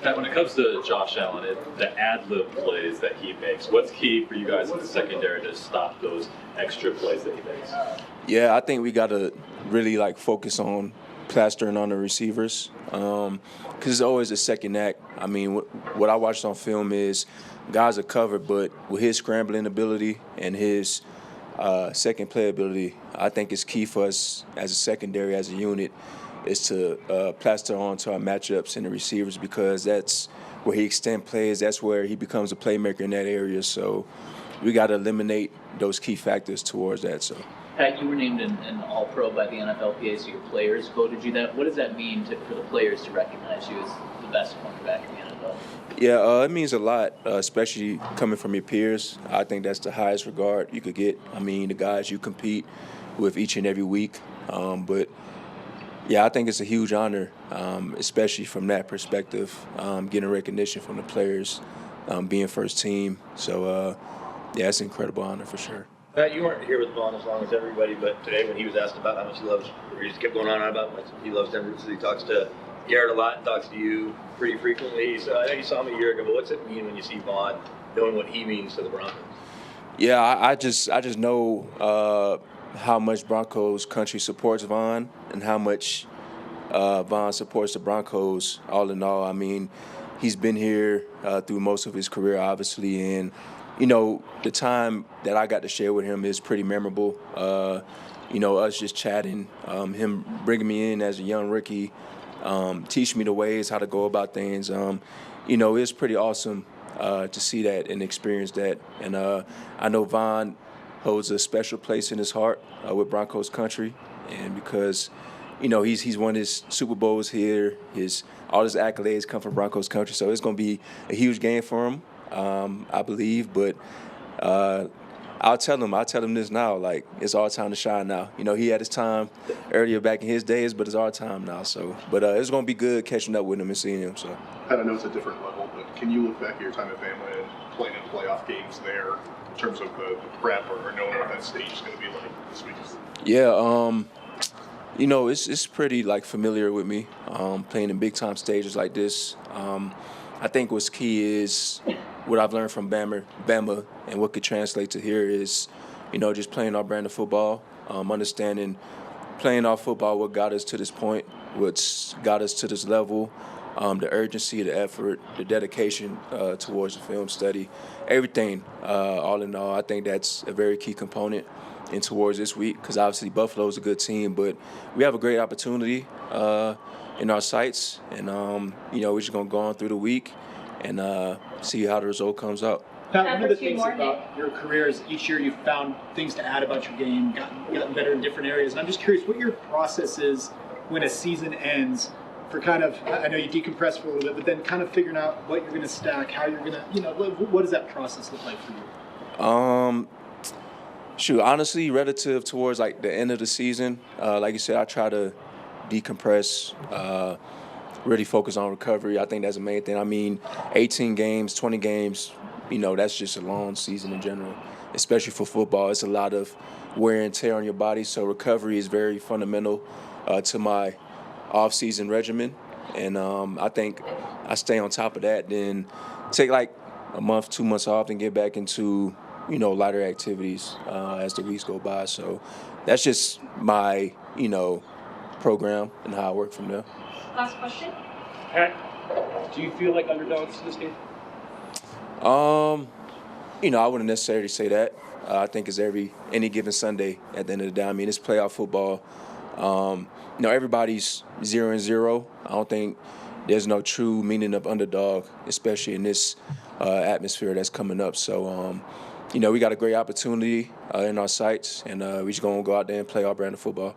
Pat, when it comes to Josh Allen, the ad-lib plays that he makes, what's key for you guys in the secondary to stop those extra plays that he makes? Yeah, I think we got to really focus on plastering on the receivers because it's always a second act. I mean, what I watched on film is guys are covered, but with his scrambling ability and his second play ability, I think it's key for us as a secondary, as a unit, is to plaster onto our matchups and the receivers because that's where he extends plays. That's where he becomes a playmaker in that area. So we got to eliminate those key factors towards that. So. Pat, you were named an All Pro by the NFLPA, so your players voted you that. What does that mean for the players to recognize you as the best cornerback in the NFL? Yeah, it means a lot, especially coming from your peers. I think that's the highest regard you could get. I mean, the guys you compete with each and every week. But, yeah, I think it's a huge honor, especially from that perspective, getting recognition from the players, being first team. So, yeah, it's an incredible honor for sure. Pat, you weren't here with Vaughn as long as everybody, but today when he was asked about how much he loves, or he just kept going on about how much he loves Denver, so he talks to Garrett a lot and talks to you pretty frequently. So I know you saw him a year ago, but what's it mean when you see Vaughn knowing what he means to the Broncos? Yeah, I just know how much Broncos Country supports Vaughn and how much Vaughn supports the Broncos. All in all, I mean, he's been here through most of his career, obviously, and you know, the time that I got to share with him is pretty memorable. You know, us just chatting, him bringing me in as a young rookie, teach me the ways how to go about things. You know, it's pretty awesome to see that and experience that. And I know Vaughn holds a special place in his heart with Broncos Country, and because you know he's won his Super Bowls here, all his accolades come from Broncos Country, so it's going to be a huge game for him. I believe, but I'll tell him this now, like, it's our time to shine now. You know, he had his time earlier back in his days, but it's our time now. So, but it's going to be good catching up with him and seeing him. So, Pat, I know it's a different level, but can you look back at your time at Bama and playing in playoff games there in terms of the prep or knowing what that stage is going to be like this week? Yeah, you know, it's pretty, familiar with me, playing in big-time stages like this. I think what's key is what I've learned from Bama and what could translate to here is, you know, just playing our brand of football, understanding playing our football, what got us to this point, what's got us to this level, the urgency, the effort, the dedication towards the film study, everything, all in all, I think that's a very key component in towards this week because obviously Buffalo's a good team, but we have a great opportunity in our sights, and you know, we're just gonna go on through the week and see how the result comes out. Pat, one of the things about your career is each year you've found things to add about your game, gotten better in different areas. And I'm just curious what your process is when a season ends for kind of, I know you decompress for a little bit, but then kind of figuring out what you're going to stack, how you're going to, you know, what does that process look like for you? Shoot, honestly, relative towards the end of the season, like you said, I try to decompress, really focus on recovery. I think that's the main thing. I mean, 18 games, 20 games, you know, that's just a long season in general, especially for football. It's a lot of wear and tear on your body, so recovery is very fundamental to my off-season regimen. And I think I stay on top of that, then take a month, 2 months off, and get back into, you know, lighter activities as the weeks go by. So that's just my, you know, program and how I work from there. Last question. Pat, do you feel like underdogs to this game? You know, I wouldn't necessarily say that. I think it's any given Sunday at the end of the day. I mean, it's playoff football. You know, everybody's 0-0. I don't think there's no true meaning of underdog, especially in this atmosphere that's coming up. So, you know, we got a great opportunity in our sights, and we just going to go out there and play our brand of football.